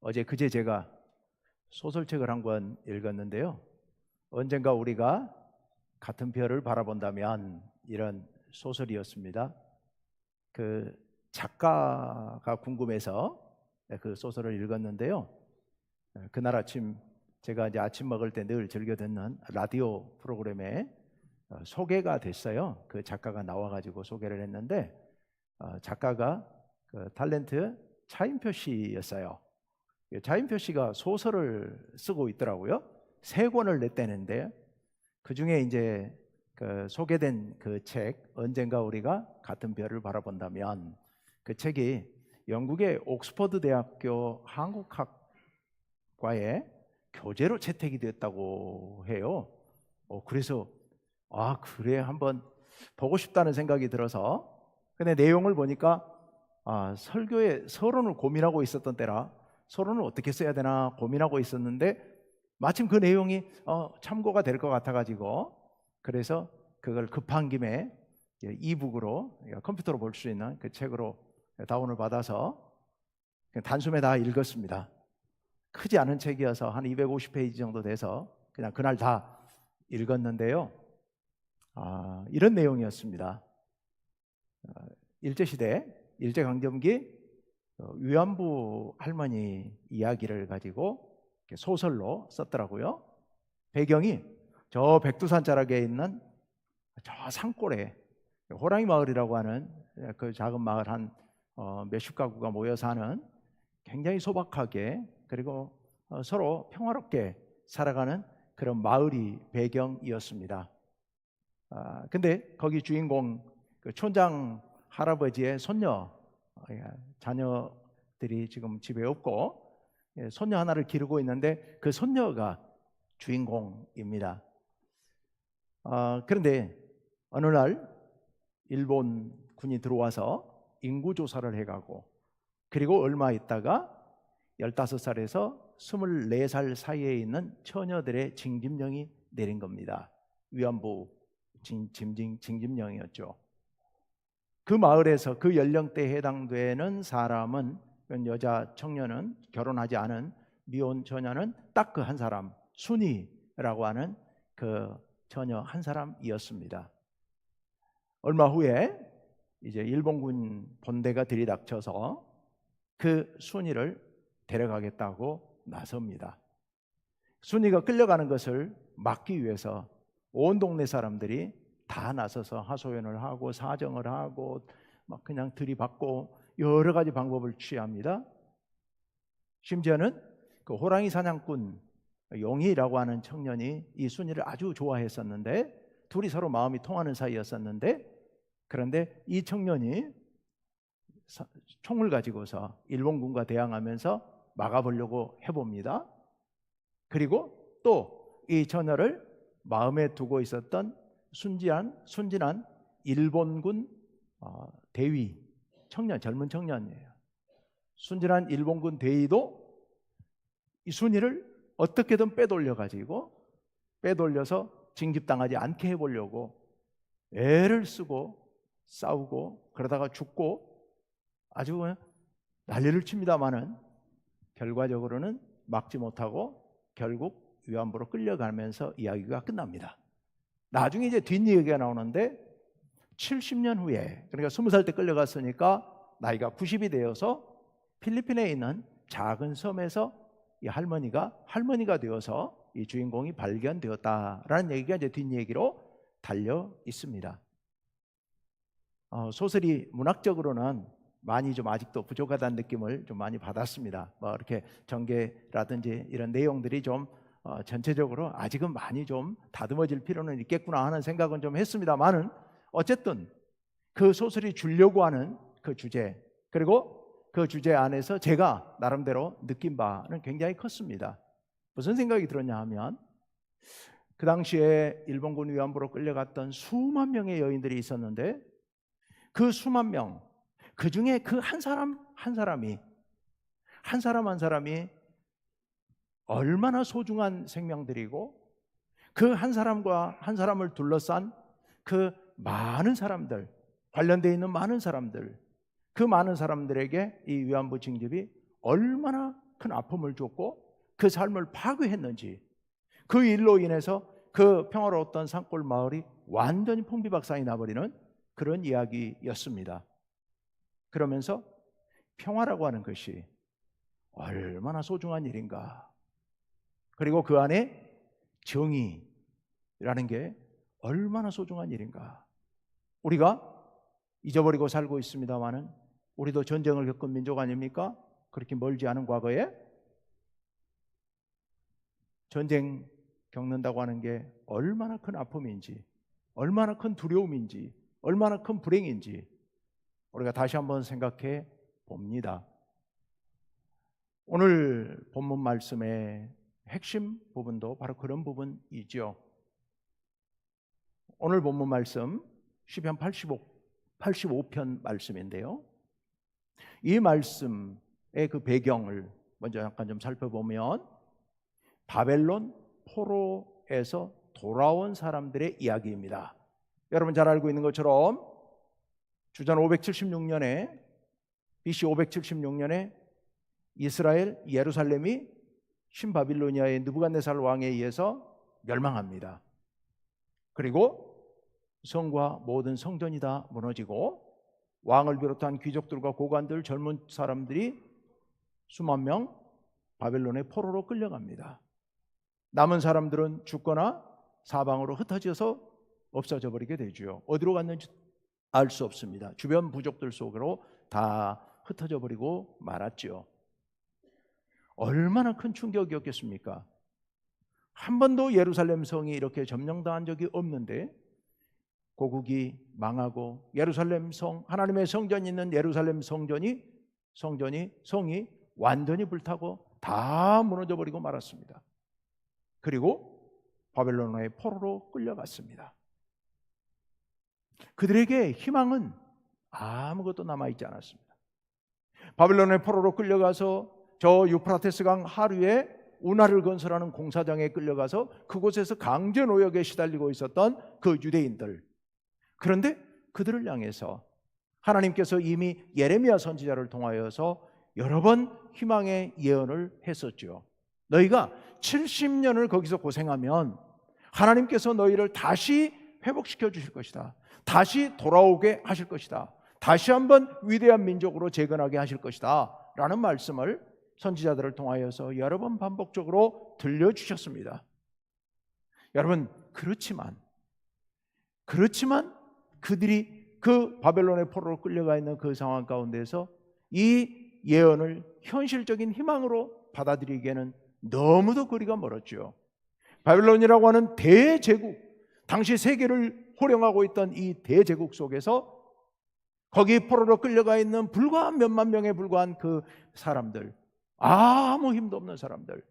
그제 제가 소설책을 한 권 읽었는데요. 언젠가 우리가 같은 별을 바라본다면, 이런 소설이었습니다. 그 작가가 궁금해서 그 소설을 읽었는데요. 그날 아침 제가 이제 아침 먹을 때 늘 즐겨 듣는 라디오 프로그램에 소개가 됐어요. 그 작가가 나와가지고 소개를 했는데 작가가 그 탤런트 차인표 씨였어요. 차인표 씨가 소설을 쓰고 있더라고요. 3권을 냈다는데 그 중에 이제 그 소개된 그 책, 언젠가 우리가 같은 별을 바라본다면, 그 책이 영국의 옥스퍼드 대학교 한국학과에 교재로 채택이 됐다고 해요. 그래서 그래, 한번 보고 싶다는 생각이 들어서, 근데 내용을 보니까 설교에 서론을 고민하고 있었던 때라 서론을 어떻게 써야 되나 고민하고 있었는데 마침 그 내용이 참고가 될 것 같아가지고, 그래서 그걸 급한 김에 이북으로 컴퓨터로 볼 수 있는 그 책으로 다운을 받아서 단숨에 다 읽었습니다. 크지 않은 책이어서 한 250페이지 정도 돼서 그냥 그날 다 읽었는데요. 이런 내용이었습니다. 일제시대, 일제강점기 위안부 할머니 이야기를 가지고 소설로 썼더라고요. 배경이 저 백두산 자락에 있는 저 산골에 호랑이 마을이라고 하는 그 작은 마을 한 몇십 가구가 모여 사는, 굉장히 소박하게 그리고 서로 평화롭게 살아가는 그런 마을이 배경이었습니다. 근데 거기 주인공 그 촌장 할아버지의 손녀, 자녀들이 지금 집에 없고 손녀 하나를 기르고 있는데 그 손녀가 주인공입니다. 그런데 어느 날 일본군이 들어와서 인구조사를 해가고, 그리고 얼마 있다가 15살에서 24살 사이에 있는 처녀들의 징집령이 내린 겁니다. 위안부 징집령이었죠. 그 마을에서 그 연령대에 해당되는 사람은, 여자 청년은, 결혼하지 않은 미혼 처녀는 딱 그 한 사람, 순이라고 하는 그 처녀 한 사람이었습니다. 얼마 후에 이제 일본군 본대가 들이닥쳐서 그 순이를 데려가겠다고 나섭니다. 순이가 끌려가는 것을 막기 위해서 온 동네 사람들이 다 나서서 하소연을 하고 사정을 하고 막 그냥 들이받고 여러 가지 방법을 취합니다. 심지어는 그 호랑이 사냥꾼 용이라고 하는 청년이 이 순이를 아주 좋아했었는데, 둘이 서로 마음이 통하는 사이였었는데, 그런데 이 청년이 총을 가지고서 일본군과 대항하면서 막아보려고 해봅니다. 그리고 또 이 처녀를 마음에 두고 있었던 순진한 일본군 대위 청년, 젊은 청년이에요. 순진한 일본군 대위도 이 순이를 어떻게든 빼돌려서 징집당하지 않게 해보려고 애를 쓰고 싸우고 그러다가 죽고 아주 난리를 칩니다마는 결과적으로는 막지 못하고 결국 위안부로 끌려가면서 이야기가 끝납니다. 나중에 이제 뒷이야기가 나오는데 70년 후에, 그러니까 20살 때 끌려갔으니까 나이가 90이 되어서 필리핀에 있는 작은 섬에서 이 할머니가 되어서 이 주인공이 발견되었다라는 얘기가 이제 뒷얘기로 달려 있습니다. 소설이 문학적으로는 많이 좀 아직도 부족하다는 느낌을 좀 많이 받았습니다. 이렇게 전개라든지 이런 내용들이 좀 전체적으로 아직은 많이 좀 다듬어질 필요는 있겠구나 하는 생각은 좀 했습니다만은, 어쨌든 그 소설이 주려고 하는 그 주제, 그리고 그 주제 안에서 제가 나름대로 느낀 바는 굉장히 컸습니다. 무슨 생각이 들었냐 하면, 그 당시에 일본군 위안부로 끌려갔던 수만 명의 여인들이 있었는데, 그 수만 명, 그 중에 그 한 사람 한 사람이 얼마나 소중한 생명들이고, 그 한 사람을 둘러싼 그 많은 사람들, 관련되어 있는 많은 사람들, 그 많은 사람들에게 이 위안부 징집이 얼마나 큰 아픔을 줬고 그 삶을 파괴했는지, 그 일로 인해서 그 평화로웠던 산골 마을이 완전히 풍비박산이 나버리는 그런 이야기였습니다. 그러면서 평화라고 하는 것이 얼마나 소중한 일인가, 그리고 그 안에 정의라는 게 얼마나 소중한 일인가. 우리가 잊어버리고 살고 있습니다마는 우리도 전쟁을 겪은 민족 아닙니까? 그렇게 멀지 않은 과거에 전쟁 겪는다고 하는 게 얼마나 큰 아픔인지, 얼마나 큰 두려움인지, 얼마나 큰 불행인지 우리가 다시 한번 생각해 봅니다. 오늘 본문 말씀의 핵심 부분도 바로 그런 부분이죠. 오늘 본문 말씀 시편 85편 말씀인데요, 이 말씀의 그 배경을 먼저 약간 좀 살펴보면 바벨론 포로에서 돌아온 사람들의 이야기입니다. 여러분 잘 알고 있는 것처럼 주전 576년에 BC 576년에 이스라엘 예루살렘이 신바빌로니아의 느부갓네살 왕에 의해서 멸망합니다. 그리고 성과 모든 성전이 다 무너지고 왕을 비롯한 귀족들과 고관들, 젊은 사람들이 수만 명 바벨론의 포로로 끌려갑니다. 남은 사람들은 죽거나 사방으로 흩어져서 없어져 버리게 되죠. 어디로 갔는지 알 수 없습니다. 주변 부족들 속으로 다 흩어져 버리고 말았죠. 얼마나 큰 충격이었겠습니까? 한 번도 예루살렘 성이 이렇게 점령당한 적이 없는데 고국이 망하고 예루살렘 성, 하나님의 성전이 있는 예루살렘 성이 완전히 불타고 다 무너져 버리고 말았습니다. 그리고 바벨론의 포로로 끌려갔습니다. 그들에게 희망은 아무것도 남아있지 않았습니다. 바벨론의 포로로 끌려가서 저 유프라테스 강 하류에 운하를 건설하는 공사장에 끌려가서 그곳에서 강제 노역에 시달리고 있었던 그 유대인들, 그런데 그들을 향해서 하나님께서 이미 예레미야 선지자를 통하여서 여러 번 희망의 예언을 했었죠. 너희가 70년을 거기서 고생하면 하나님께서 너희를 다시 회복시켜 주실 것이다. 다시 돌아오게 하실 것이다. 다시 한번 위대한 민족으로 재건하게 하실 것이다 라는 말씀을 선지자들을 통하여서 여러 번 반복적으로 들려주셨습니다. 여러분, 그렇지만 그들이 그 바벨론의 포로로 끌려가 있는 그 상황 가운데서 이 예언을 현실적인 희망으로 받아들이기에는 너무도 거리가 멀었죠. 바벨론이라고 하는 대제국, 당시 세계를 호령하고 있던 이 대제국 속에서 거기 포로로 끌려가 있는 불과 몇만 명에 불과한 그 사람들, 아무 힘도 없는 사람들,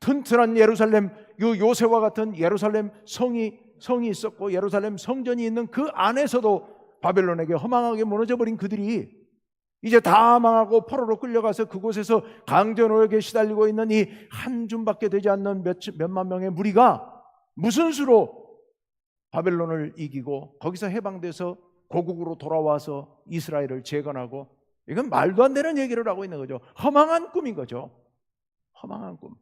튼튼한 예루살렘, 요새와 같은 예루살렘 성이 있었고 예루살렘 성전이 있는 그 안에서도 바벨론에게 허망하게 무너져 버린 그들이 이제 다 망하고 포로로 끌려가서 그곳에서 강제노역에 시달리고 있는 이 한 줌밖에 되지 않는 몇만 명의 무리가 무슨 수로 바벨론을 이기고 거기서 해방돼서 고국으로 돌아와서 이스라엘을 재건하고, 이건 말도 안 되는 얘기를 하고 있는 거죠. 허망한 꿈인 거죠. 허망한 꿈.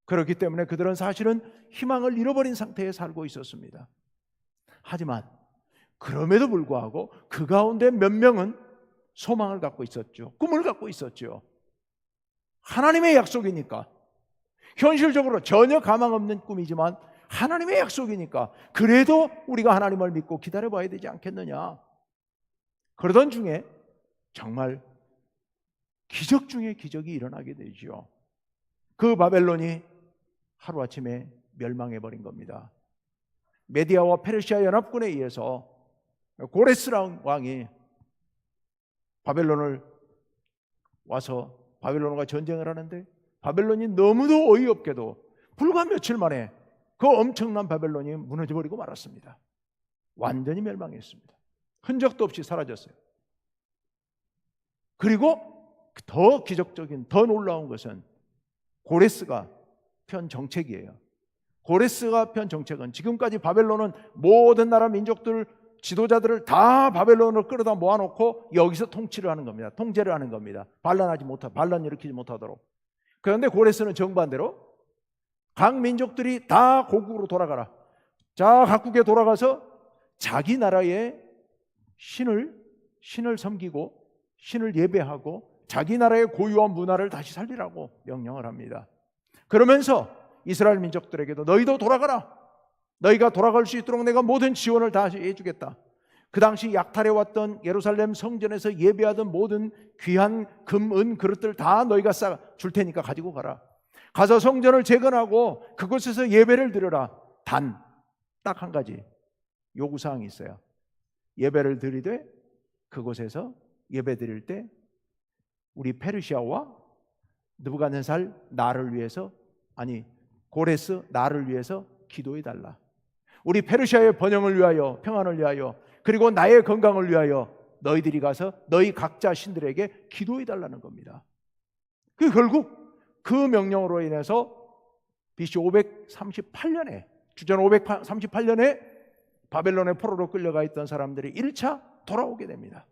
그렇기 때문에 그들은 사실은 희망을 잃어버린 상태에 살고 있었습니다. 하지만 그럼에도 불구하고 그 가운데 몇 명은 소망을 갖고 있었죠. 꿈을 갖고 있었죠. 하나님의 약속이니까, 현실적으로 전혀 가망 없는 꿈이지만 하나님의 약속이니까 그래도 우리가 하나님을 믿고 기다려봐야 되지 않겠느냐. 그러던 중에 정말 기적 중에 기적이 일어나게 되죠. 그 바벨론이 하루아침에 멸망해버린 겁니다. 메디아와 페르시아 연합군에 의해서 고레스랑 왕이 바벨론을 와서 바벨론과 전쟁을 하는데, 바벨론이 너무도 어이없게도 불과 며칠 만에 그 엄청난 바벨론이 무너져버리고 말았습니다. 완전히 멸망했습니다. 흔적도 없이 사라졌어요. 그리고 더 기적적인, 더 놀라운 것은 고레스가 편 정책이에요. 고레스가 편 정책은, 지금까지 바벨론은 모든 나라 민족들 지도자들을 다 바벨론으로 끌어다 모아놓고 여기서 통치를 하는 겁니다. 통제를 하는 겁니다. 반란 일으키지 못하도록. 그런데 고레스는 정반대로 각 민족들이 다 고국으로 돌아가라. 자, 각국에 돌아가서 자기 나라의 신을 섬기고 신을 예배하고 자기 나라의 고유한 문화를 다시 살리라고 명령을 합니다. 그러면서 이스라엘 민족들에게도 너희도 돌아가라. 너희가 돌아갈 수 있도록 내가 모든 지원을 다 해주겠다. 그 당시 약탈해왔던 예루살렘 성전에서 예배하던 모든 귀한 금, 은 그릇들 다 너희가 줄 테니까 가지고 가라. 가서 성전을 재건하고 그곳에서 예배를 드려라. 단 딱 한 가지 요구사항이 있어요. 예배를 드리되 그곳에서 예배 드릴 때 우리 페르시아와 느부갓네살 나를 위해서, 아니 고레스 나를 위해서 기도해 달라. 우리 페르시아의 번영을 위하여, 평안을 위하여, 그리고 나의 건강을 위하여 너희들이 가서 너희 각자 신들에게 기도해 달라는 겁니다. 그 결국 그 명령으로 인해서 BC 538년에, 주전 538년에 바벨론의 포로로 끌려가 있던 사람들이 1차 돌아오게 됩니다.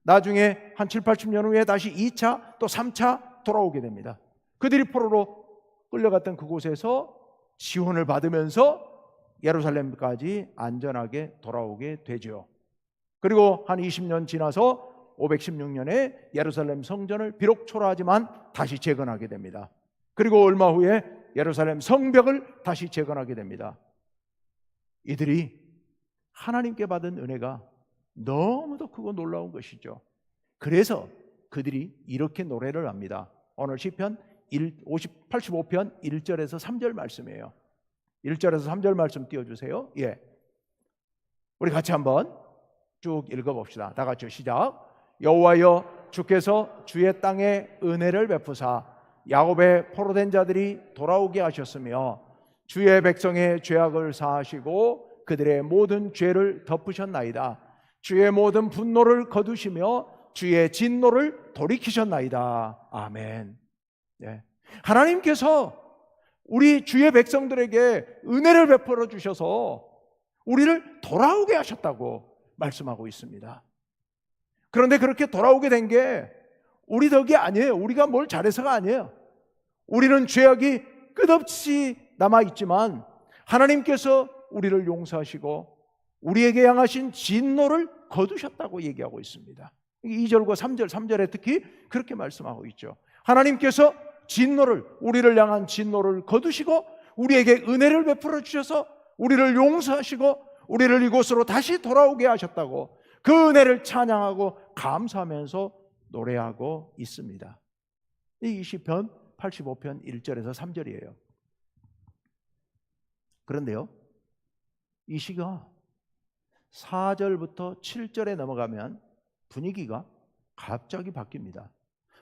나중에 한 7, 80년 후에 다시 2차 또 3차 돌아오게 됩니다. 그들이 포로로 끌려갔던 그곳에서 지원을 받으면서 예루살렘까지 안전하게 돌아오게 되죠. 그리고 한 20년 지나서 516년에 예루살렘 성전을 비록 초라하지만 다시 재건하게 됩니다. 그리고 얼마 후에 예루살렘 성벽을 다시 재건하게 됩니다. 이들이 하나님께 받은 은혜가 너무도 크고 놀라운 것이죠. 그래서 그들이 이렇게 노래를 합니다. 오늘 시편 85편 1절에서 3절 말씀이에요. 1절에서 3절 말씀 띄워주세요. 예, 우리 같이 한번 쭉 읽어봅시다. 다 같이 시작. 여호와여, 주께서 주의 땅에 은혜를 베푸사 야곱의 포로된 자들이 돌아오게 하셨으며 주의 백성의 죄악을 사하시고 그들의 모든 죄를 덮으셨나이다. 주의 모든 분노를 거두시며 주의 진노를 돌이키셨나이다. 아멘. 네. 하나님께서 우리 주의 백성들에게 은혜를 베풀어 주셔서 우리를 돌아오게 하셨다고 말씀하고 있습니다. 그런데 그렇게 돌아오게 된 게 우리 덕이 아니에요. 우리가 뭘 잘해서가 아니에요. 우리는 죄악이 끝없이 남아있지만 하나님께서 우리를 용서하시고 우리에게 향하신 진노를 거두셨다고 얘기하고 있습니다. 2절과 3절에 특히 그렇게 말씀하고 있죠. 하나님께서 진노를, 우리를 향한 진노를 거두시고 우리에게 은혜를 베풀어 주셔서 우리를 용서하시고 우리를 이곳으로 다시 돌아오게 하셨다고 그 은혜를 찬양하고 감사하면서 노래하고 있습니다. 이 시편 85편 1절에서 3절이에요. 그런데요, 이 시가 4절부터 7절에 넘어가면 분위기가 갑자기 바뀝니다.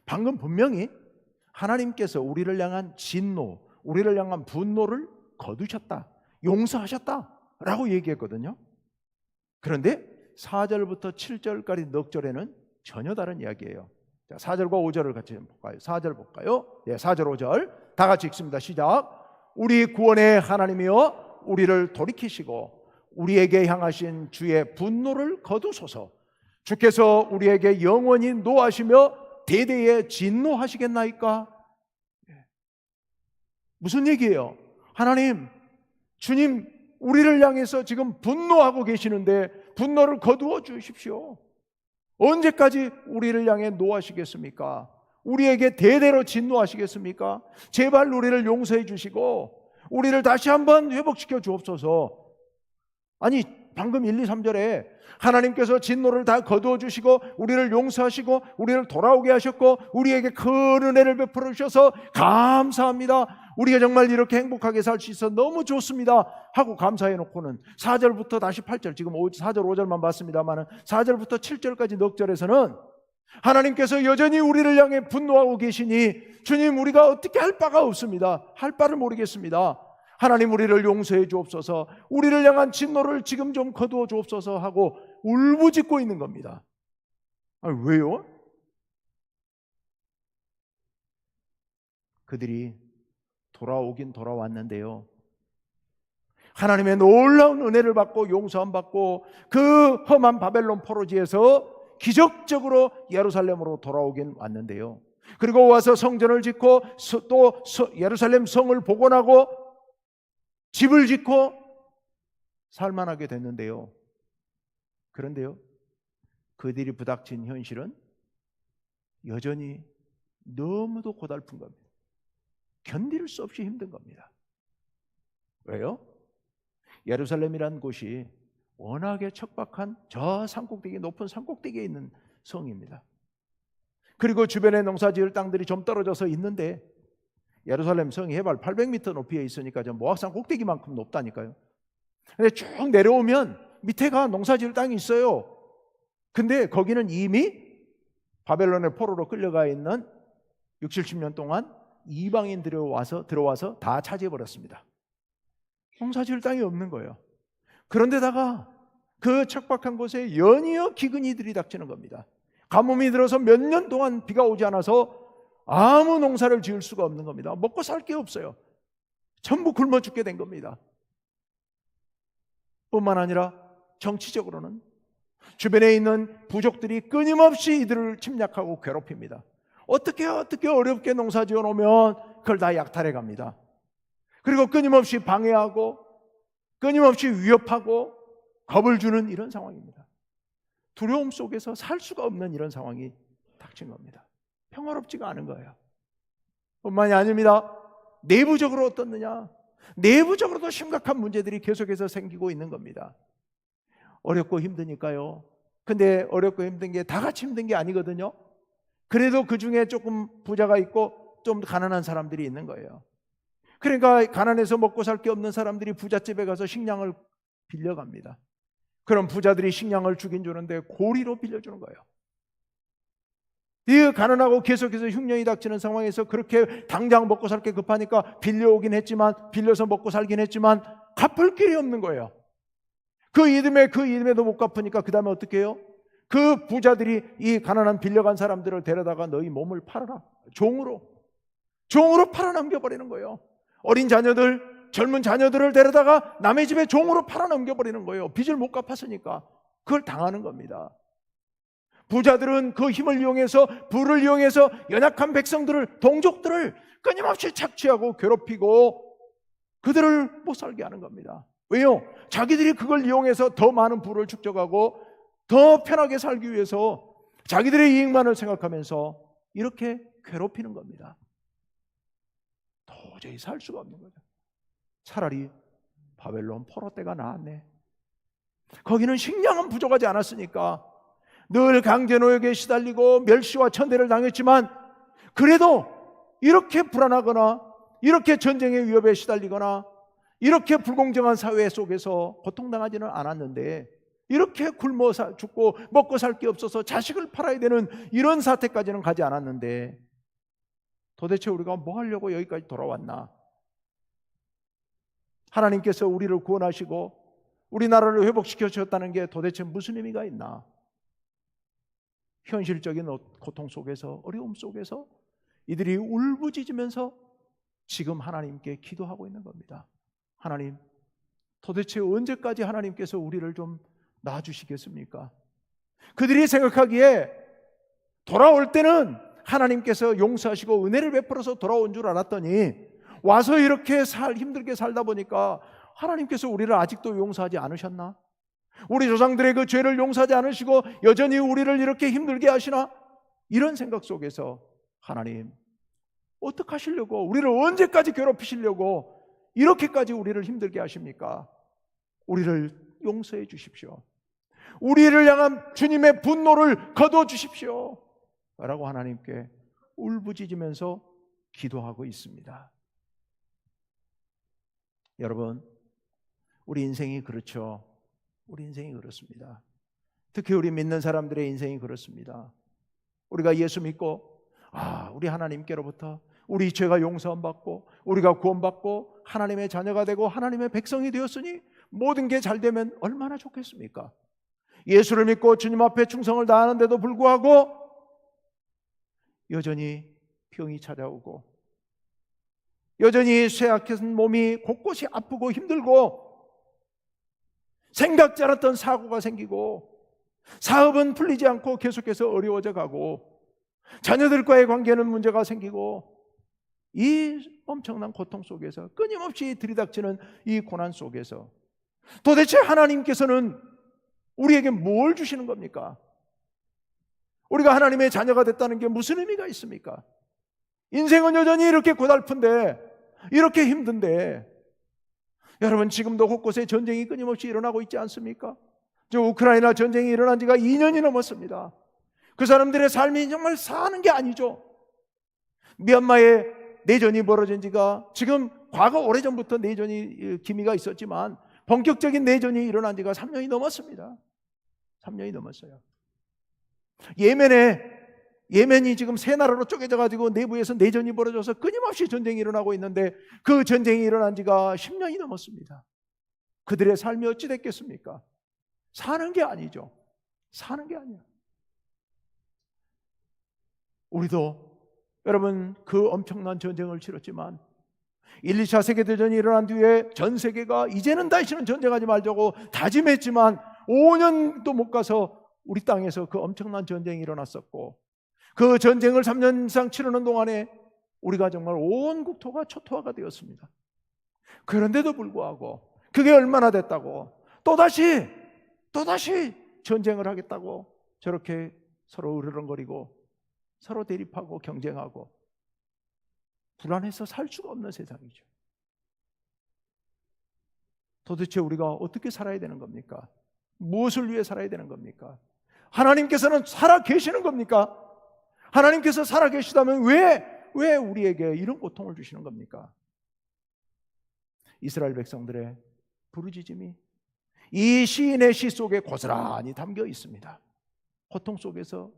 방금 분명히 하나님께서 우리를 향한 진노, 우리를 향한 분노를 거두셨다, 용서하셨다라고 얘기했거든요. 그런데 4절부터 7절까지 넉 절에는 전혀 다른 이야기예요. 자, 4절과 5절을 같이 볼까요? 4절 볼까요? 예, 4절 5절 다 같이 읽습니다. 시작. 우리 구원의 하나님이여 우리를 돌이키시고 우리에게 향하신 주의 분노를 거두소서. 주께서 우리에게 영원히 노하시며 대대에 진노하시겠나이까? 무슨 얘기예요? 하나님, 주님 우리를 향해서 지금 분노하고 계시는데 분노를 거두어 주십시오. 언제까지 우리를 향해 노하시겠습니까? 우리에게 대대로 진노하시겠습니까? 제발 우리를 용서해 주시고 우리를 다시 한번 회복시켜 주옵소서. 아니, 방금 1, 2, 3절에 하나님께서 진노를 다 거두어 주시고 우리를 용서하시고 우리를 돌아오게 하셨고 우리에게 큰 은혜를 베풀어 주셔서 감사합니다, 우리가 정말 이렇게 행복하게 살 수 있어 너무 좋습니다 하고 감사해 놓고는 4절부터 다시 8절, 지금 4절 5절만 봤습니다만 4절부터 7절까지 넉 절에서는 하나님께서 여전히 우리를 향해 분노하고 계시니 주님 우리가 어떻게 할 바가 없습니다, 할 바를 모르겠습니다, 하나님 우리를 용서해 주옵소서, 우리를 향한 진노를 지금 좀 거두어 주옵소서 하고 울부짖고 있는 겁니다. 아니, 왜요? 그들이 돌아오긴 돌아왔는데요, 하나님의 놀라운 은혜를 받고 용서함 받고 그 험한 바벨론 포로지에서 기적적으로 예루살렘으로 돌아오긴 왔는데요, 그리고 와서 성전을 짓고 또 예루살렘 성을 복원하고 집을 짓고 살만하게 됐는데요. 그런데요, 그들이 부닥친 현실은 여전히 너무도 고달픈 겁니다. 견딜 수 없이 힘든 겁니다. 왜요? 예루살렘이라는 곳이 워낙에 척박한 저 산꼭대기, 높은 산꼭대기에 있는 성입니다. 그리고 주변에 농사지을 땅들이 좀 떨어져서 있는데 예루살렘 성이 해발 800m 높이에 있으니까 저 모압산 꼭대기만큼 높다니까요. 근데 쭉 내려오면 밑에가 농사지을 땅이 있어요. 근데 거기는 이미 바벨론의 포로로 끌려가 있는 60, 70년 동안 이방인들이 들어와서 다 차지해버렸습니다. 농사지을 땅이 없는 거예요. 그런데다가 그 척박한 곳에 연이어 기근이 들이닥치는 겁니다. 가뭄이 들어서 몇 년 동안 비가 오지 않아서 아무 농사를 지을 수가 없는 겁니다. 먹고 살 게 없어요. 전부 굶어 죽게 된 겁니다. 뿐만 아니라 정치적으로는 주변에 있는 부족들이 끊임없이 이들을 침략하고 괴롭힙니다. 어떻게 어렵게 농사 지어 놓으면 그걸 다 약탈해 갑니다. 그리고 끊임없이 방해하고 끊임없이 위협하고 겁을 주는 이런 상황입니다. 두려움 속에서 살 수가 없는 이런 상황이 닥친 겁니다. 평화롭지가 않은 거예요. 뿐만이 아닙니다. 내부적으로 어떻느냐? 내부적으로도 심각한 문제들이 계속해서 생기고 있는 겁니다. 어렵고 힘드니까요. 근데 어렵고 힘든 게 다 같이 힘든 게 아니거든요. 그래도 그 중에 조금 부자가 있고 좀 가난한 사람들이 있는 거예요. 그러니까 가난해서 먹고 살 게 없는 사람들이 부잣집에 가서 식량을 빌려갑니다. 그럼 부자들이 식량을 주긴 주는데 고리로 빌려주는 거예요. 이 가난하고 계속해서 흉년이 닥치는 상황에서 그렇게 당장 먹고 살 게 급하니까 빌려오긴 했지만, 빌려서 먹고 살긴 했지만 갚을 길이 없는 거예요. 그 이듬해도 못 갚으니까 그 다음에 어떻게 해요? 그 부자들이 이 가난한 빌려간 사람들을 데려다가 너희 몸을 팔아라. 종으로 팔아넘겨버리는 거예요. 어린 자녀들, 젊은 자녀들을 데려다가 남의 집에 종으로 팔아넘겨버리는 거예요. 빚을 못 갚았으니까. 그걸 당하는 겁니다. 부자들은 그 힘을 이용해서, 부를 이용해서 연약한 백성들을, 동족들을 끊임없이 착취하고 괴롭히고 그들을 못 살게 하는 겁니다. 왜요? 자기들이 그걸 이용해서 더 많은 부를 축적하고 더 편하게 살기 위해서 자기들의 이익만을 생각하면서 이렇게 괴롭히는 겁니다. 도저히 살 수가 없는 거죠. 차라리 바벨론 포로 때가 나았네. 거기는 식량은 부족하지 않았으니까 늘 강제노역에 시달리고 멸시와 천대를 당했지만 그래도 이렇게 불안하거나 이렇게 전쟁의 위협에 시달리거나 이렇게 불공정한 사회 속에서 고통당하지는 않았는데 이렇게 굶어 죽고 먹고 살 게 없어서 자식을 팔아야 되는 이런 사태까지는 가지 않았는데 도대체 우리가 뭐 하려고 여기까지 돌아왔나? 하나님께서 우리를 구원하시고 우리나라를 회복시켜 주셨다는 게 도대체 무슨 의미가 있나? 현실적인 고통 속에서, 어려움 속에서 이들이 울부짖으면서 지금 하나님께 기도하고 있는 겁니다. 하나님, 도대체 언제까지 하나님께서 우리를 좀 놔주시겠습니까? 그들이 생각하기에 돌아올 때는 하나님께서 용서하시고 은혜를 베풀어서 돌아온 줄 알았더니 와서 이렇게 힘들게 살다 보니까 하나님께서 우리를 아직도 용서하지 않으셨나? 우리 조상들의 그 죄를 용서하지 않으시고 여전히 우리를 이렇게 힘들게 하시나? 이런 생각 속에서 하나님, 어떻게 하시려고, 우리를 언제까지 괴롭히시려고 이렇게까지 우리를 힘들게 하십니까? 우리를 용서해 주십시오. 우리를 향한 주님의 분노를 거둬 주십시오 라고 하나님께 울부짖으면서 기도하고 있습니다. 여러분, 우리 인생이 그렇죠. 우리 인생이 그렇습니다. 특히 우리 믿는 사람들의 인생이 그렇습니다. 우리가 예수 믿고 우리 하나님께로부터 우리 죄가 용서함 받고 우리가 구원받고 하나님의 자녀가 되고 하나님의 백성이 되었으니 모든 게 잘 되면 얼마나 좋겠습니까? 예수를 믿고 주님 앞에 충성을 다하는데도 불구하고 여전히 병이 찾아오고 여전히 쇠약해진 몸이 곳곳이 아프고 힘들고 생각지 않았던 사고가 생기고 사업은 풀리지 않고 계속해서 어려워져 가고 자녀들과의 관계는 문제가 생기고, 이 엄청난 고통 속에서 끊임없이 들이닥치는 이 고난 속에서 도대체 하나님께서는 우리에게 뭘 주시는 겁니까? 우리가 하나님의 자녀가 됐다는 게 무슨 의미가 있습니까? 인생은 여전히 이렇게 고달픈데, 이렇게 힘든데, 여러분 지금도 곳곳에 전쟁이 끊임없이 일어나고 있지 않습니까? 저 우크라이나 전쟁이 일어난 지가 2년이 넘었습니다. 그 사람들의 삶이 정말 사는 게 아니죠. 미얀마에 내전이 벌어진 지가, 지금 과거 오래전부터 내전이 기미가 있었지만 본격적인 내전이 일어난 지가 3년이 넘었습니다. 3년이 넘었어요. 예멘이 지금 세 나라로 쪼개져 가지고 내부에서 내전이 벌어져서 끊임없이 전쟁이 일어나고 있는데, 그 전쟁이 일어난 지가 10년이 넘었습니다. 그들의 삶이 어찌 됐겠습니까? 사는 게 아니죠. 사는 게 아니야. 우리도 여러분 그 엄청난 전쟁을 치렀지만 1, 2차 세계대전이 일어난 뒤에 전 세계가 이제는 다시는 전쟁하지 말자고 다짐했지만 5년도 못 가서 우리 땅에서 그 엄청난 전쟁이 일어났었고, 그 전쟁을 3년 이상 치르는 동안에 우리가 정말 온 국토가 초토화가 되었습니다. 그런데도 불구하고 그게 얼마나 됐다고 또다시 전쟁을 하겠다고 저렇게 서로 으르렁거리고 서로 대립하고 경쟁하고 불안해서 살 수가 없는 세상이죠. 도대체 우리가 어떻게 살아야 되는 겁니까? 무엇을 위해 살아야 되는 겁니까? 하나님께서는 살아 계시는 겁니까? 하나님께서 살아 계시다면 왜 우리에게 이런 고통을 주시는 겁니까? 이스라엘 백성들의 부르짖음이 이 시인의 시 속에 고스란히 담겨 있습니다. 고통 속에서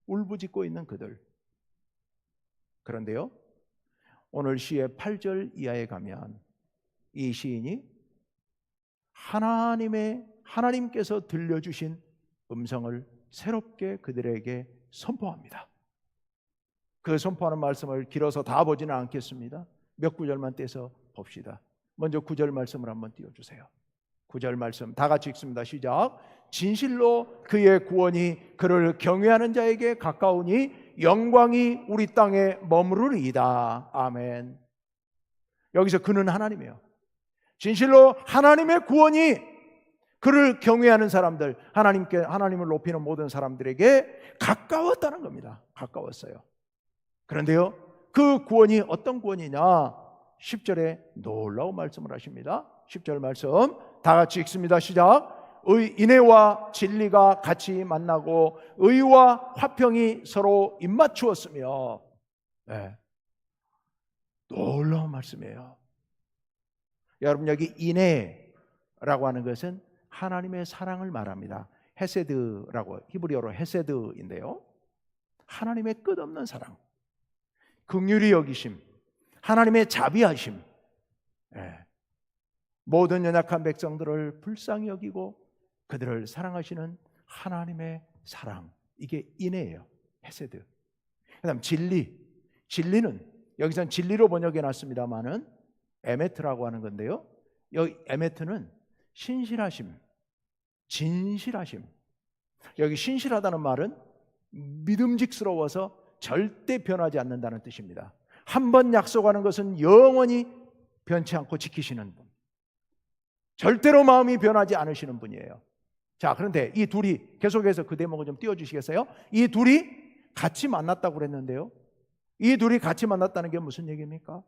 울부짖고 있는 그들. 그런데요, 오늘 시의 8절 이하에 가면 이 시인이 하나님께서 들려주신 음성을 새롭게 그들에게 선포합니다. 그 선포하는 말씀을 길어서 다 보지는 않겠습니다. 몇 구절만 떼서 봅시다. 먼저 9절 말씀을 한번 띄워주세요. 9절 말씀 다 같이 읽습니다. 시작. 진실로 그의 구원이 그를 경외하는 자에게 가까우니 영광이 우리 땅에 머무르리이다. 아멘. 여기서 그는 하나님이에요. 진실로 하나님의 구원이 그를 경외하는 사람들, 하나님을 높이는 모든 사람들에게 가까웠다는 겁니다. 가까웠어요. 그런데요, 그 구원이 어떤 구원이냐? 10절에 놀라운 말씀을 하십니다. 10절 말씀 다 같이 읽습니다. 시작. 인애와 진리가 같이 만나고 의와 화평이 서로 입맞추었으며. 네. 놀라운 말씀이에요. 여러분, 여기 인애라고 하는 것은 하나님의 사랑을 말합니다. 헤세드라고, 히브리어로 헤세드인데요, 하나님의 끝없는 사랑, 긍휼히 여기심, 하나님의 자비하심, 모든 연약한 백성들을 불쌍히 여기고 그들을 사랑하시는 하나님의 사랑, 이게 인애예요. 헤세드. 그다음 진리는 여기서는 진리로 번역해 놨습니다만은 에메트라고 하는 건데요, 여기 에메트는 신실하심, 진실하심. 여기 신실하다는 말은 믿음직스러워서 절대 변하지 않는다는 뜻입니다. 한번 약속하는 것은 영원히 변치 않고 지키시는 분, 절대로 마음이 변하지 않으시는 분이에요. 자, 그런데 이 둘이, 계속해서 그 대목을 좀 띄워주시겠어요? 이 둘이 같이 만났다고 그랬는데요, 이 둘이 같이 만났다는 게 무슨 얘기입니까?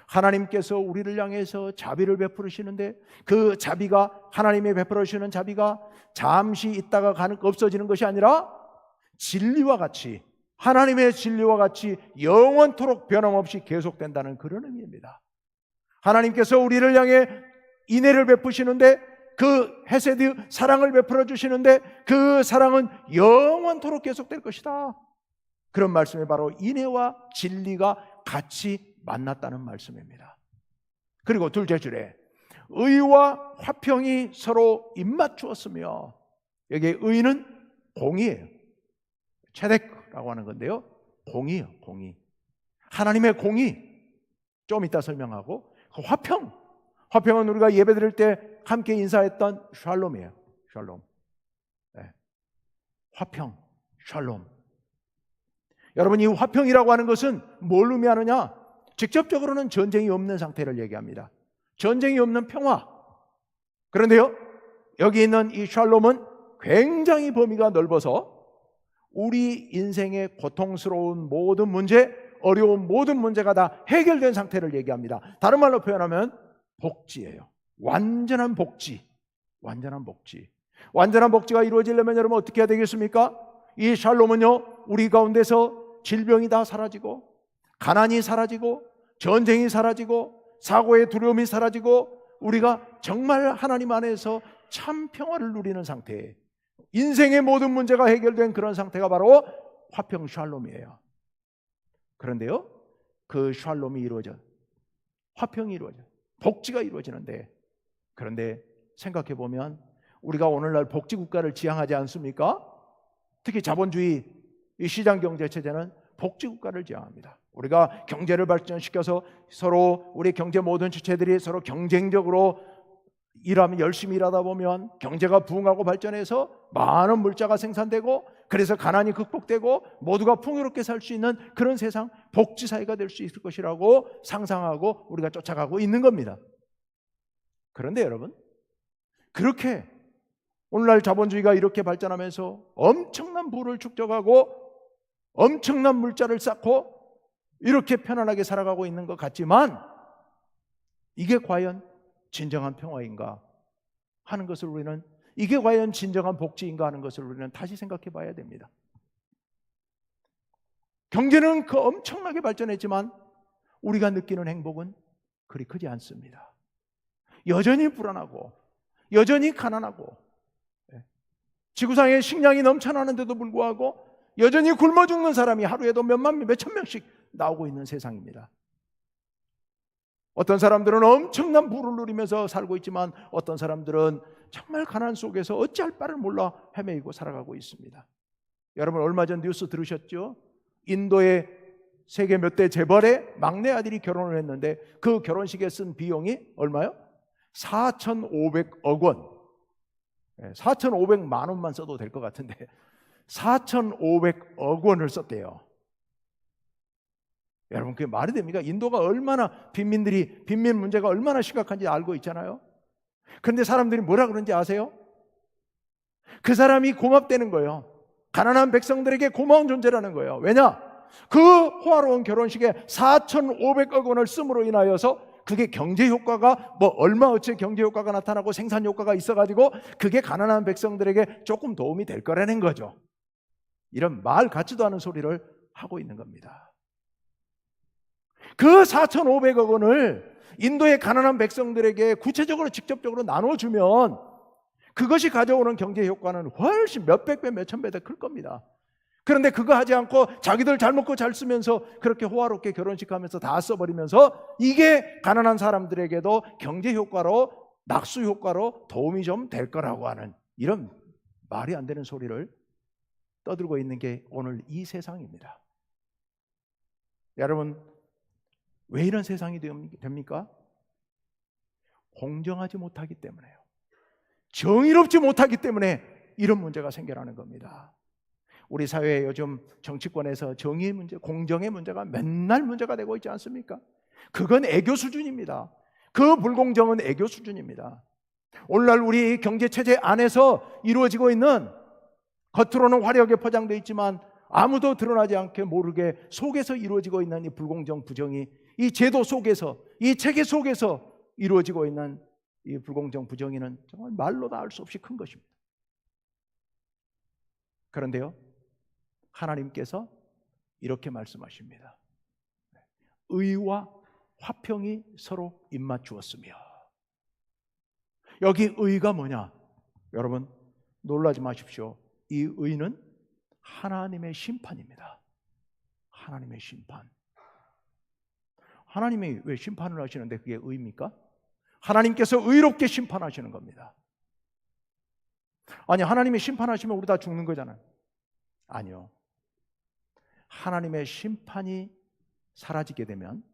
하나님께서 우리를 향해서 자비를 베푸시는데 그 자비가, 하나님의 베풀어주시는 자비가 잠시 있다가 없어지는 것이 아니라 진리와 같이, 하나님의 진리와 같이 영원토록 변함없이 계속된다는 그런 의미입니다. 하나님께서 우리를 향해 인애를 베푸시는데, 그 헤세드 사랑을 베풀어 주시는데 그 사랑은 영원토록 계속될 것이다. 그런 말씀이 바로 인애와 진리가 같이 만났다는 말씀입니다. 그리고 둘째 줄에 의와 화평이 서로 입맞추었으며, 여기 의는 공의예요. 체덱라고 하는 건데요, 공의예요. 공의. 하나님의 공의, 좀 이따 설명하고, 그 화평은 우리가 예배 드릴 때 함께 인사했던 샬롬이에요. 샬롬. 네. 화평, 샬롬. 여러분, 이 화평이라고 하는 것은 뭘 의미하느냐? 직접적으로는 전쟁이 없는 상태를 얘기합니다. 전쟁이 없는 평화. 그런데요, 여기 있는 이 샬롬은 굉장히 범위가 넓어서 우리 인생의 고통스러운 모든 문제, 어려운 모든 문제가 다 해결된 상태를 얘기합니다. 다른 말로 표현하면 복지예요. 완전한 복지. 완전한 복지. 완전한 복지가 이루어지려면 여러분 어떻게 해야 되겠습니까? 이 샬롬은요, 우리 가운데서 질병이 다 사라지고, 가난이 사라지고, 전쟁이 사라지고, 사고의 두려움이 사라지고, 우리가 정말 하나님 안에서 참 평화를 누리는 상태, 인생의 모든 문제가 해결된 그런 상태가 바로 화평 샬롬이에요. 그런데요, 그 샬롬이 이루어져, 화평이 이루어져, 복지가 이루어지는데, 그런데 생각해 보면 우리가 오늘날 복지국가를 지향하지 않습니까? 특히 자본주의 이 시장경제체제는 복지국가를 지향합니다. 우리가 경제를 발전시켜서 서로 우리 경제 모든 주체들이 서로 경쟁적으로 일하면, 열심히 일하다 보면 경제가 부흥하고 발전해서 많은 물자가 생산되고, 그래서 가난이 극복되고 모두가 풍요롭게 살 수 있는 그런 세상, 복지사회가 될 수 있을 것이라고 상상하고 우리가 쫓아가고 있는 겁니다. 그런데 여러분, 그렇게 오늘날 자본주의가 이렇게 발전하면서 엄청난 부를 축적하고 엄청난 물자를 쌓고 이렇게 편안하게 살아가고 있는 것 같지만, 이게 과연 진정한 평화인가 하는 것을 우리는, 이게 과연 진정한 복지인가 하는 것을 우리는 다시 생각해 봐야 됩니다. 경제는 그 엄청나게 발전했지만 우리가 느끼는 행복은 그리 크지 않습니다. 여전히 불안하고 여전히 가난하고, 지구상에 식량이 넘쳐나는데도 불구하고 여전히 굶어 죽는 사람이 하루에도 몇만 명, 몇천 명씩 나오고 있는 세상입니다. 어떤 사람들은 엄청난 부를 누리면서 살고 있지만 어떤 사람들은 정말 가난 속에서 어찌할 바를 몰라 헤매이고 살아가고 있습니다. 여러분, 얼마 전 뉴스 들으셨죠? 인도의 세계 몇 대 재벌의 막내 아들이 결혼을 했는데 그 결혼식에 쓴 비용이 얼마요? 4,500억 원. 4,500만 원만 써도 될 것 같은데 4,500억 원을 썼대요. 여러분, 그게 말이 됩니까? 인도가 얼마나 빈민 문제가 얼마나 심각한지 알고 있잖아요. 그런데 사람들이 뭐라 그러는지 아세요? 그 사람이 고맙다는 거예요. 가난한 백성들에게 고마운 존재라는 거예요. 왜냐? 그 호화로운 결혼식에 4,500억 원을 씀으로 인하여서 그게 경제 효과가 얼마 어치 경제 효과가 나타나고 생산 효과가 있어가지고 그게 가난한 백성들에게 조금 도움이 될 거라는 거죠. 이런 말 같지도 않은 소리를 하고 있는 겁니다. 그 4,500억 원을 인도의 가난한 백성들에게 구체적으로 직접적으로 나눠주면 그것이 가져오는 경제 효과는 훨씬 몇백 배, 몇천 배 더 클 겁니다. 그런데 그거 하지 않고 자기들 잘 먹고 잘 쓰면서 그렇게 호화롭게 결혼식 하면서 다 써버리면서 이게 가난한 사람들에게도 경제 효과로, 낙수 효과로 도움이 좀 될 거라고 하는 이런 말이 안 되는 소리를 떠들고 있는 게 오늘 이 세상입니다. 여러분, 왜 이런 세상이 됩니까? 공정하지 못하기 때문에요. 정의롭지 못하기 때문에 이런 문제가 생겨나는 겁니다. 우리 사회에 요즘 정치권에서 정의의 문제, 공정의 문제가 맨날 문제가 되고 있지 않습니까? 그건 애교 수준입니다. 그 불공정은 애교 수준입니다. 오늘날 우리 경제체제 안에서 이루어지고 있는, 겉으로는 화려하게 포장되어 있지만 아무도 드러나지 않게 모르게 속에서 이루어지고 있는 이 불공정, 부정이, 이 제도 속에서, 이 체계 속에서 이루어지고 있는 이 불공정, 부정의는 정말 말로 다 알 수 없이 큰 것입니다. 그런데요, 하나님께서 이렇게 말씀하십니다. 의와 화평이 서로 입맞추었으며. 여기 의가 뭐냐? 여러분, 놀라지 마십시오. 이 의는 하나님의 심판입니다. 하나님의 심판. 하나님이 왜 심판을 하시는데 그게 의입니까? 하나님께서 의롭게 심판하시는 겁니다. 아니, 하나님이 심판하시면 우리 다 죽는 거잖아요. 아니요. 하나님의 심판이 사라지게 되면,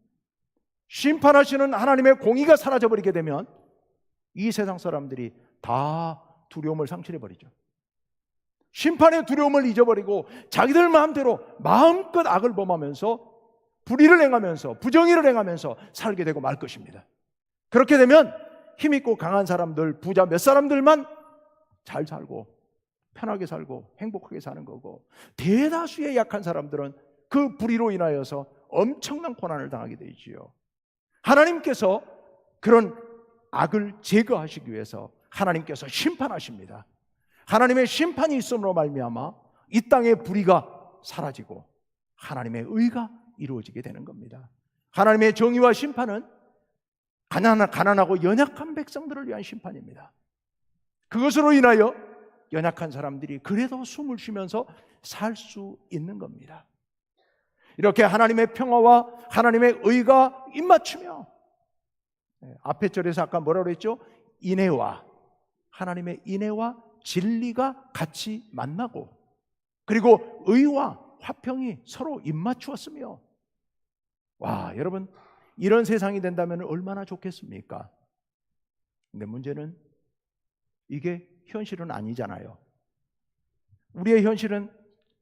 심판하시는 하나님의 공의가 사라져버리게 되면 이 세상 사람들이 다 두려움을 상실해버리죠. 심판의 두려움을 잊어버리고 자기들 마음대로 마음껏 악을 범하면서 불의를 행하면서 부정의를 행하면서 살게 되고 말 것입니다. 그렇게 되면 힘있고 강한 사람들, 부자 몇 사람들만 잘 살고 편하게 살고 행복하게 사는 거고, 대다수의 약한 사람들은 그 불의로 인하여서 엄청난 고난을 당하게 되지요. 하나님께서 그런 악을 제거하시기 위해서 하나님께서 심판하십니다. 하나님의 심판이 있음으로 말미암아 이 땅의 불의가 사라지고 하나님의 의가 이루어지게 되는 겁니다. 하나님의 정의와 심판은 가난하고 연약한 백성들을 위한 심판입니다. 그것으로 인하여 연약한 사람들이 그래도 숨을 쉬면서 살 수 있는 겁니다. 이렇게 하나님의 평화와 하나님의 의가 입맞추며, 앞에 절에서 아까 뭐라고 그랬죠? 인애와 하나님의 인애와 진리가 같이 만나고, 그리고 의와 화평이 서로 입맞추었으며, 와, 여러분, 이런 세상이 된다면 얼마나 좋겠습니까? 근데 문제는 이게 현실은 아니잖아요. 우리의 현실은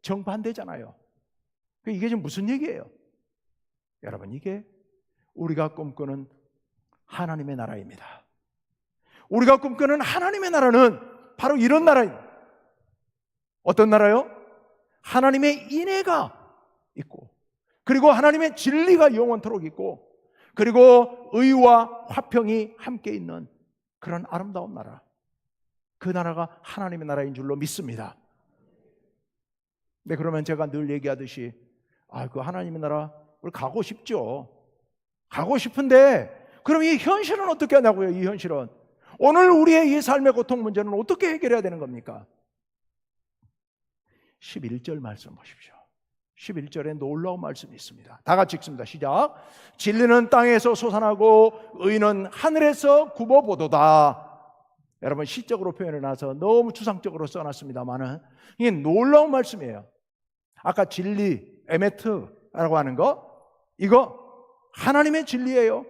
정반대잖아요. 이게 지금 무슨 얘기예요? 여러분, 이게 우리가 꿈꾸는 하나님의 나라입니다. 우리가 꿈꾸는 하나님의 나라는 바로 이런 나라입니다. 어떤 나라요? 하나님의 인애가 있고, 그리고 하나님의 진리가 영원토록 있고, 그리고 의와 화평이 함께 있는 그런 아름다운 나라, 그 나라가 하나님의 나라인 줄로 믿습니다. 네, 그러면 제가 늘 얘기하듯이 그 하나님의 나라 우리 가고 싶죠. 가고 싶은데 그럼 이 현실은 어떻게 하냐고요? 이 현실은 오늘 우리의 이 삶의 고통 문제는 어떻게 해결해야 되는 겁니까? 11절 말씀 보십시오. 11절에 놀라운 말씀이 있습니다. 다 같이 읽습니다. 시작. 진리는 땅에서 솟아나고 의는 하늘에서 굽어보도다. 여러분, 시적으로 표현해놔서 너무 추상적으로 써놨습니다만은 이게 놀라운 말씀이에요. 아까 진리, 에메트라고 하는 거, 이거 하나님의 진리예요.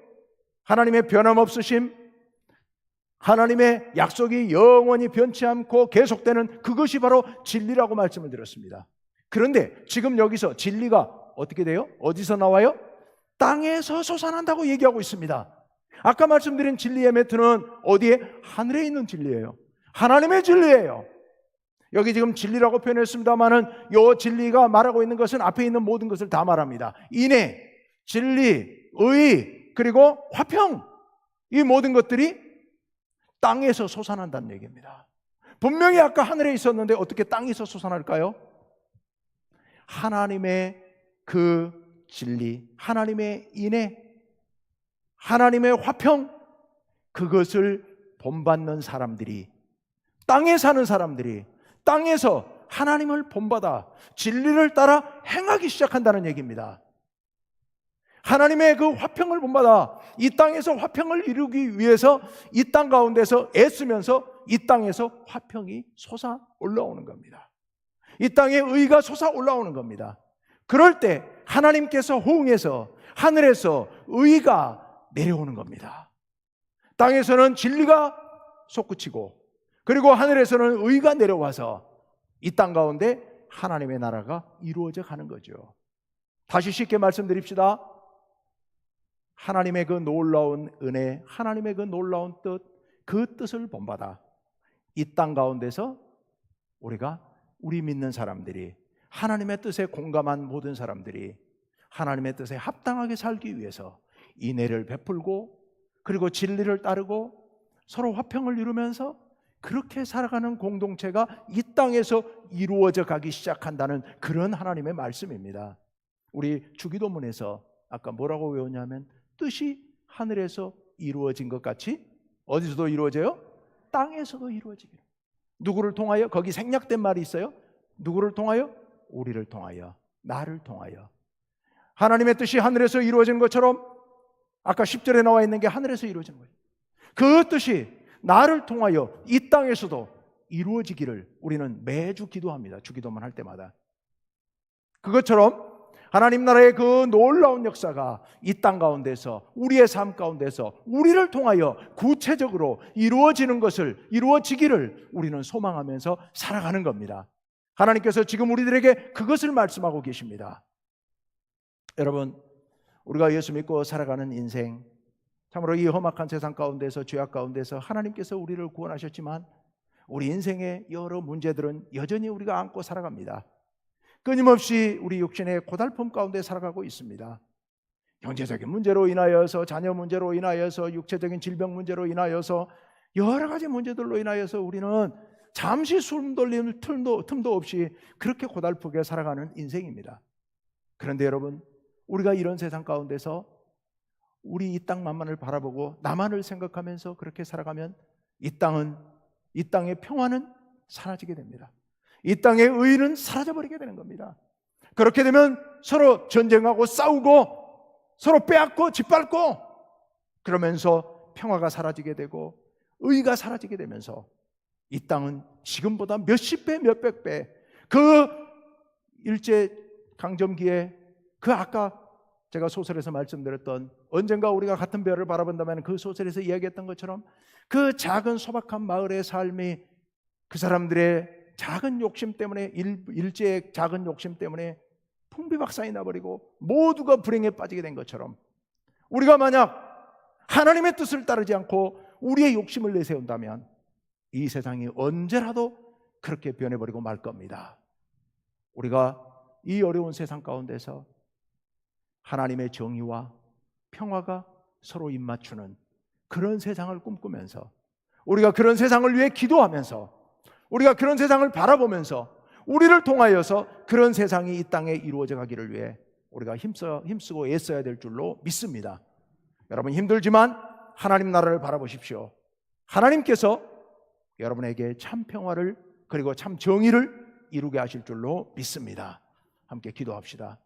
하나님의 변함없으심, 하나님의 약속이 영원히 변치 않고 계속되는 그것이 바로 진리라고 말씀을 드렸습니다. 그런데 지금 여기서 진리가 어떻게 돼요? 어디서 나와요? 땅에서 솟아난다고 얘기하고 있습니다. 아까 말씀드린 진리의 매트는 어디에? 하늘에 있는 진리예요. 하나님의 진리예요. 여기 지금 진리라고 표현했습니다만은 이 진리가 말하고 있는 것은 앞에 있는 모든 것을 다 말합니다. 인애, 진리, 의, 그리고 화평, 이 모든 것들이 땅에서 솟아난다는 얘기입니다. 분명히 아까 하늘에 있었는데 어떻게 땅에서 솟아날까요? 하나님의 그 진리, 하나님의 인애, 하나님의 화평, 그것을 본받는 사람들이, 땅에 사는 사람들이 땅에서 하나님을 본받아 진리를 따라 행하기 시작한다는 얘기입니다. 하나님의 그 화평을 본받아 이 땅에서 화평을 이루기 위해서 이 땅 가운데서 애쓰면서 이 땅에서 화평이 솟아 올라오는 겁니다. 이 땅에 의가 솟아 올라오는 겁니다. 그럴 때 하나님께서 호응해서 하늘에서 의가 내려오는 겁니다. 땅에서는 진리가 솟구치고, 그리고 하늘에서는 의가 내려와서 이 땅 가운데 하나님의 나라가 이루어져 가는 거죠. 다시 쉽게 말씀드립시다. 하나님의 그 놀라운 은혜, 하나님의 그 놀라운 뜻, 그 뜻을 본받아 이 땅 가운데서 우리 믿는 사람들이, 하나님의 뜻에 공감한 모든 사람들이 하나님의 뜻에 합당하게 살기 위해서 인애를 베풀고, 그리고 진리를 따르고 서로 화평을 이루면서 그렇게 살아가는 공동체가 이 땅에서 이루어져 가기 시작한다는 그런 하나님의 말씀입니다. 우리 주기도문에서 아까 뭐라고 외웠냐면, 뜻이 하늘에서 이루어진 것 같이 어디서도 이루어져요? 땅에서도 이루어지기를. 누구를 통하여? 거기 생략된 말이 있어요. 누구를 통하여? 우리를 통하여, 나를 통하여. 하나님의 뜻이 하늘에서 이루어지는 것처럼 아까 10절에 나와 있는 게 하늘에서 이루어지는 거예요. 그 뜻이 나를 통하여 이 땅에서도 이루어지기를 우리는 매주 기도합니다. 주기도만 할 때마다. 그것처럼 하나님 나라의 그 놀라운 역사가 이 땅 가운데서, 우리의 삶 가운데서 우리를 통하여 구체적으로 이루어지기를 우리는 소망하면서 살아가는 겁니다. 하나님께서 지금 우리들에게 그것을 말씀하고 계십니다. 여러분, 우리가 예수 믿고 살아가는 인생, 참으로 이 험악한 세상 가운데서, 죄악 가운데서 하나님께서 우리를 구원하셨지만 우리 인생의 여러 문제들은 여전히 우리가 안고 살아갑니다. 끊임없이 우리 육신의 고달픔 가운데 살아가고 있습니다. 경제적인 문제로 인하여서, 자녀 문제로 인하여서, 육체적인 질병 문제로 인하여서, 여러 가지 문제들로 인하여서 우리는 잠시 숨 돌릴 틈도 없이 그렇게 고달프게 살아가는 인생입니다. 그런데 여러분, 우리가 이런 세상 가운데서 우리 이 땅만을 바라보고 나만을 생각하면서 그렇게 살아가면 이 땅의 평화는 사라지게 됩니다. 이 땅의 의는 사라져버리게 되는 겁니다. 그렇게 되면 서로 전쟁하고 싸우고 서로 빼앗고 짓밟고 그러면서 평화가 사라지게 되고 의가 사라지게 되면서 이 땅은 지금보다 몇십 배, 몇백 배, 그 일제강점기에 그 아까 제가 소설에서 말씀드렸던 언젠가 우리가 같은 별을 바라본다면 그 소설에서 이야기했던 것처럼 그 작은 소박한 마을의 삶이 그 사람들의 작은 욕심 때문에, 일제의 작은 욕심 때문에 풍비박산이 나버리고 모두가 불행에 빠지게 된 것처럼 우리가 만약 하나님의 뜻을 따르지 않고 우리의 욕심을 내세운다면 이 세상이 언제라도 그렇게 변해버리고 말 겁니다. 우리가 이 어려운 세상 가운데서 하나님의 정의와 평화가 서로 입맞추는 그런 세상을 꿈꾸면서, 우리가 그런 세상을 위해 기도하면서, 우리가 그런 세상을 바라보면서 우리를 통하여서 그런 세상이 이 땅에 이루어져 가기를 위해 우리가 힘쓰고 애써야 될 줄로 믿습니다. 여러분, 힘들지만 하나님 나라를 바라보십시오. 하나님께서 여러분에게 참 평화를, 그리고 참 정의를 이루게 하실 줄로 믿습니다. 함께 기도합시다.